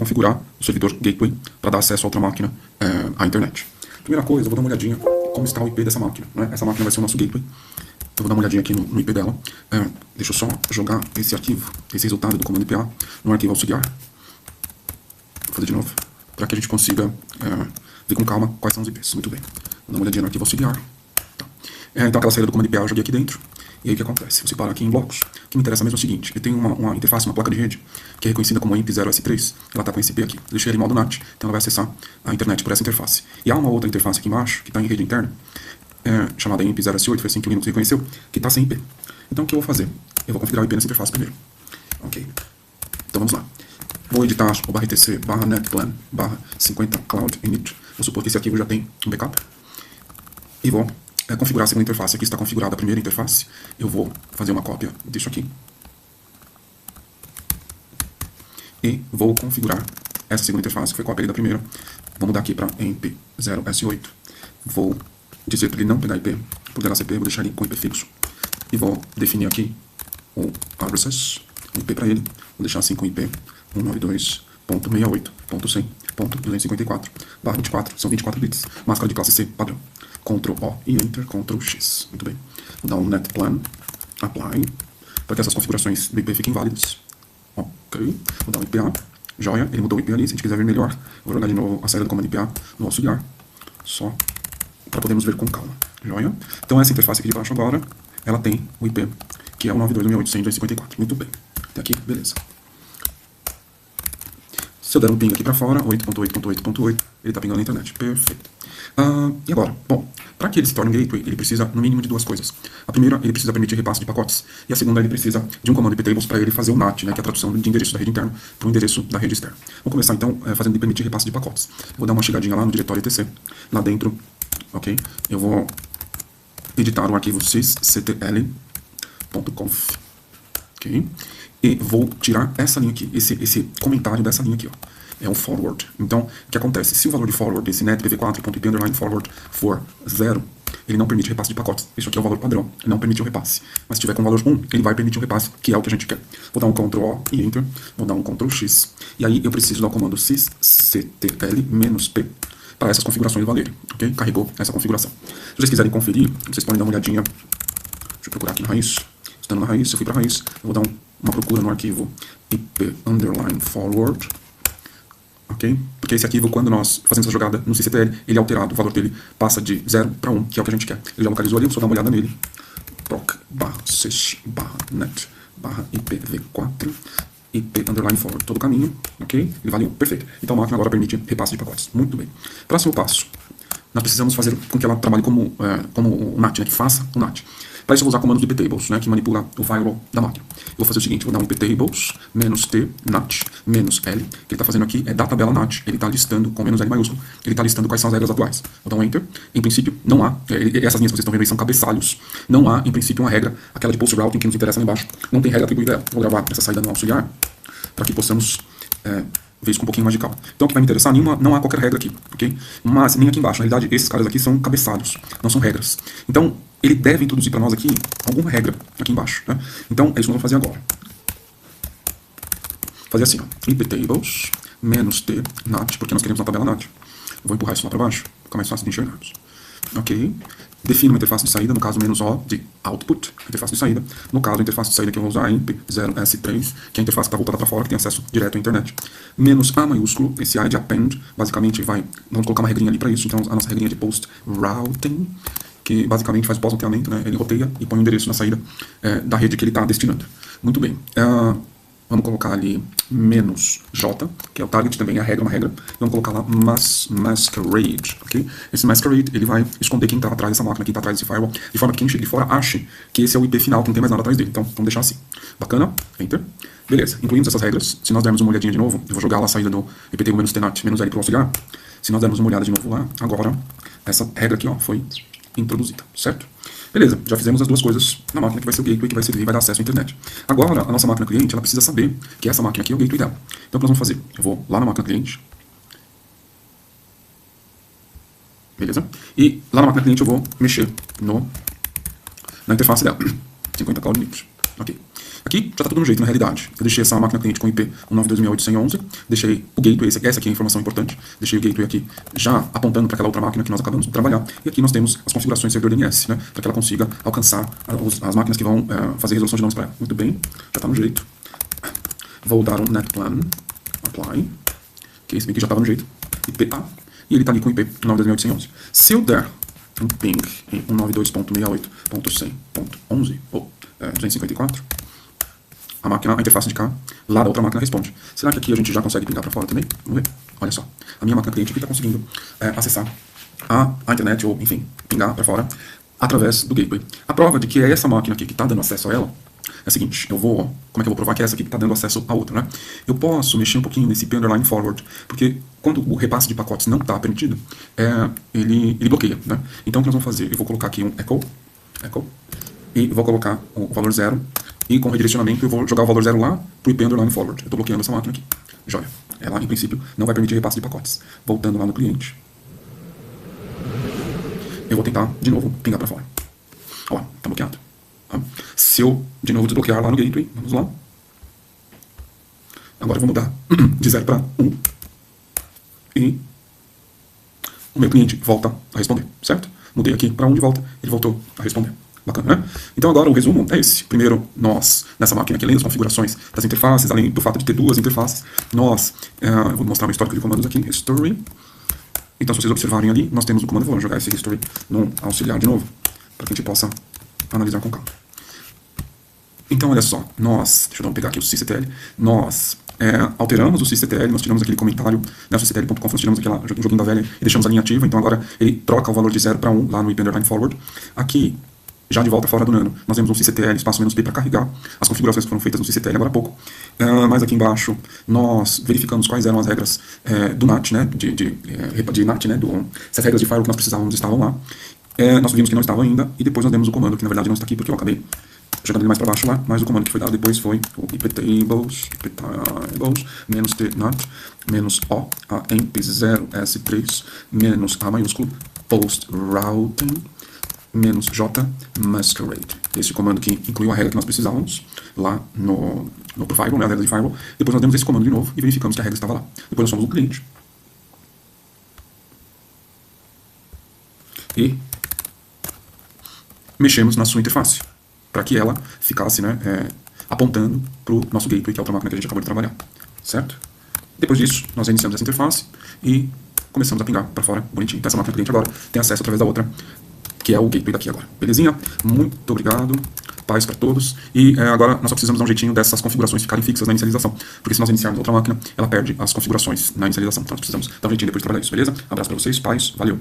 configurar o servidor gateway para dar acesso a outra máquina à internet. Primeira coisa, eu vou dar uma olhadinha como está o IP dessa máquina, né? Essa máquina vai ser o nosso gateway. Eu vou dar uma olhadinha aqui no IP dela. Deixa eu só jogar esse arquivo, esse resultado do comando IPA no arquivo auxiliar. Vou fazer de novo, para que a gente consiga ver com calma quais são os IPs. Muito bem. Vou dar uma olhadinha no arquivo auxiliar. Tá. Então aquela saída do comando IPA eu joguei aqui dentro. E aí o que acontece? Você para aqui em blocos. O que me interessa mesmo é o seguinte: eu tenho uma interface, uma placa de rede, que é reconhecida como IMP0S3. Ela está com esse IP aqui. Eu deixei ela em modo NAT, então ela vai acessar a internet por essa interface. E há uma outra interface aqui embaixo, que está em rede interna, chamada IMP0S8, foi assim que o Linux reconheceu, que está sem IP. Então o que eu vou fazer? Eu vou configurar o IP nessa interface primeiro. Ok. Então vamos lá. Vou editar o /etc /netplan /50 cloud init. Vou supor que esse arquivo já tem um backup. E vou configurar a segunda interface. Aqui está configurada a primeira interface. Eu vou fazer uma cópia disso aqui. E vou configurar essa segunda interface, que foi cópia da primeira. Vou mudar aqui para IMP0S8. Vou dizer para ele não pegar IP por DHCP, vou deixar ele com IP fixo. E vou definir aqui o addresses, o IP para ele. Vou deixar assim com IP 192.68.100.254/24. São 24 bits. Máscara de classe C padrão. Ctrl O e Enter, Ctrl X. Muito bem. Vou dar um netplan, apply, para que essas configurações do IP fiquem válidas. Ok. Vou dar um IPA. Joia. Ele mudou o IP ali. Se a gente quiser ver melhor, vou jogar de novo a saída do comando IPA no auxiliar. Só para podermos ver com calma. Joia. Então essa interface aqui de baixo agora, ela tem o IP, que é o 92.168.100.254. Muito bem. Até aqui, beleza. Se eu der um ping aqui para fora, 8.8.8.8, ele está pingando na internet. Perfeito. E agora? Bom, para que ele se torne um gateway, ele precisa no mínimo de duas coisas. A primeira, ele precisa permitir repasse de pacotes. E a segunda, ele precisa de um comando iptables para ele fazer o NAT, né, que é a tradução de endereço da rede interna para o endereço da rede externa. Vamos começar então fazendo ele permitir repasse de pacotes. Vou dar uma chegadinha lá no diretório etc. Lá dentro, ok? Eu vou editar o arquivo sysctl.conf. Ok? E vou tirar essa linha aqui, esse comentário dessa linha aqui, ó. É um forward. Então, o que acontece? Se o valor de forward desse netpv4.ip_forward for 0, ele não permite repasse de pacotes. Isso aqui é o valor padrão. Ele não permite o repasse. Mas se tiver com o valor 1, ele vai permitir o repasse, que é o que a gente quer. Vou dar um Ctrl O e Enter. Vou dar um Ctrl X. E aí eu preciso dar o comando sysctl-p para essas configurações valerem. Ok? Carregou essa configuração. Se vocês quiserem conferir, vocês podem dar uma olhadinha. Deixa eu procurar aqui na raiz. Estando na raiz, eu fui para a raiz. Eu vou dar uma procura no arquivo ip_forward. Ok? Porque esse arquivo, quando nós fazemos essa jogada no sysctl, ele é alterado, o valor dele passa de 0 para 1, que é o que a gente quer. Ele já localizou ali, eu só dar uma olhada nele. proc/sys/ipv4 ip_forward, todo o caminho, ok? Ele valeu, perfeito. Então a máquina agora permite repasse de pacotes. Muito bem. Próximo passo. Nós precisamos fazer com que ela trabalhe como o NAT, né? Que faça o NAT. Para isso eu vou usar o comando de iptables, né? Que manipula o firewall da máquina. Eu vou fazer o seguinte, vou dar um iptables -t NAT -l. O que ele está fazendo aqui é da tabela NAT. Ele está listando com -l maiúsculo. Ele está listando quais são as regras atuais. Vou dar um Enter. Em princípio, não há. Essas linhas que vocês estão vendo aí são cabeçalhos. Não há, em princípio, uma regra. Aquela de post routing que nos interessa lá embaixo. Não tem regra atribuída a ela. Vou gravar essa saída no auxiliar para que possamos ver isso com um pouquinho mais de calma. Então o que vai me interessar, não há qualquer regra aqui, ok? Mas nem aqui embaixo. Na realidade, esses caras aqui são cabeçalhos, não são regras. Então, ele deve introduzir para nós aqui alguma regra aqui embaixo, né? Então, é isso que nós vamos fazer agora. Fazer assim, ó. iptables -t NAT, porque nós queremos uma tabela NAT. Eu vou empurrar isso lá para baixo, fica mais fácil de enxergarmos. Ok. Defino uma interface de saída, no caso -o de output, interface de saída. No caso, a interface de saída que eu vou usar é IMP0S3, que é a interface que está voltada para fora, que tem acesso direto à internet. -A maiúsculo, esse A é de append, basicamente vamos colocar uma regrinha ali para isso, então a nossa regrinha de post routing, que basicamente faz pós-roteamento, né? Ele roteia e põe o endereço na saída da rede que ele está destinando. Muito bem. Vamos colocar ali -j, que é o target, também é uma regra. Vamos colocar lá masquerade, ok? Esse masquerade, ele vai esconder quem está atrás dessa máquina, quem está atrás desse firewall, de forma que quem chega de fora ache que esse é o IP final, que não tem mais nada atrás dele. Então, vamos deixar assim. Bacana? Enter. Beleza. Incluímos essas regras. Se nós dermos uma olhadinha de novo, eu vou jogar lá a saída do iptable -tnat -l para o auxiliar. Se nós dermos uma olhada de novo lá, agora, essa regra aqui, ó, foi introduzida, certo? Beleza, já fizemos as duas coisas na máquina que vai ser o gateway, que vai servir e vai dar acesso à internet. Agora, a nossa máquina cliente, ela precisa saber que essa máquina aqui é o gateway dela. Então, o que nós vamos fazer? Eu vou lá na máquina cliente. Beleza? E lá na máquina cliente eu vou mexer na interface dela. 50 cloud init. Ok. Aqui já está tudo no jeito, na realidade. Eu deixei essa máquina cliente com IP 192.168.111, deixei o gateway, essa aqui é a informação importante, deixei o gateway aqui já apontando para aquela outra máquina que nós acabamos de trabalhar, e aqui nós temos as configurações do servidor DNS, né, para que ela consiga alcançar as máquinas que vão fazer resolução de nomes para ela. Muito bem, já está no jeito. Vou dar um netplan, apply, que esse aqui já estava no jeito, IPA, e ele está ali com IP 192.168.111. Se eu der um ping em 192.68.100.11, ou 254, a máquina, a interface de cá, lá da outra máquina responde. Será que aqui a gente já consegue pingar para fora também? Vamos ver. Olha só. A minha máquina cliente aqui está conseguindo acessar a internet, ou enfim, pingar para fora, através do gateway. A prova de que é essa máquina aqui que está dando acesso a ela é a seguinte. Como é que eu vou provar que é essa aqui que está dando acesso a outra, né? Eu posso mexer um pouquinho nesse IP_forward, porque quando o repasse de pacotes não está permitido, ele bloqueia, né? Então o que nós vamos fazer? Eu vou colocar aqui um echo, e vou colocar o valor 0, e com redirecionamento eu vou jogar o valor 0 lá para o IP_forward. Eu estou bloqueando essa máquina aqui. Joia. Ela, em princípio, não vai permitir repasse de pacotes. Voltando lá no cliente, eu vou tentar, de novo, pingar para fora. Olha lá, está bloqueado. Se eu, de novo, desbloquear lá no gateway, vamos lá. Agora eu vou mudar de 0 para 1. E o meu cliente volta a responder, certo? Mudei aqui para 1 de volta, ele voltou a responder. Bacana, né? Então agora o resumo é esse. Primeiro, nós, nessa máquina aqui, além das configurações das interfaces, além do fato de ter duas interfaces, nós, eu vou mostrar uma histórico de comandos aqui, history. Então se vocês observarem ali, nós temos o comando, vou jogar esse history no auxiliar de novo, para que a gente possa analisar com calma. Então olha só, deixa eu pegar aqui o sysctl, nós alteramos o sysctl, nós tiramos aquele comentário, né, sysctl.conf, nós tiramos aquele joguinho da velha e deixamos a linha ativa, então agora ele troca o valor de 0 para 1 lá no IP_forward. Aqui, já de volta fora do nano, nós temos um sysctl espaço -p para carregar as configurações que foram feitas no sysctl agora há pouco. Mas aqui embaixo nós verificamos quais eram as regras do NAT, né, de NAT, né, se as regras de firewall que nós precisávamos estavam lá. Nós vimos que não estava ainda, e depois nós demos o comando, que na verdade não está aqui porque eu acabei jogando ele mais para baixo lá, mas o comando que foi dado depois foi o iptables menos -t NAT menos o a emp0 s3 menos a maiúsculo post routing menos j masquerade. Esse comando que incluiu a regra que nós precisávamos lá no firewall, né, a regra de firewall. Depois nós demos esse comando de novo e verificamos que a regra estava lá. Depois nós fomos no cliente e mexemos na sua interface para que ela ficasse, né, apontando para o nosso gateway, que é a outra máquina que a gente acabou de trabalhar, certo? Depois disso, nós iniciamos essa interface e começamos a pingar para fora, bonitinho. Então essa máquina cliente agora tem acesso através da outra, que é o gateway daqui agora. Belezinha? Muito obrigado. Paz para todos. E agora nós só precisamos dar um jeitinho dessas configurações ficarem fixas na inicialização. Porque se nós iniciarmos outra máquina, ela perde as configurações na inicialização. Então nós precisamos dar um jeitinho depois de trabalhar isso, beleza? Abraço para vocês, paz, valeu.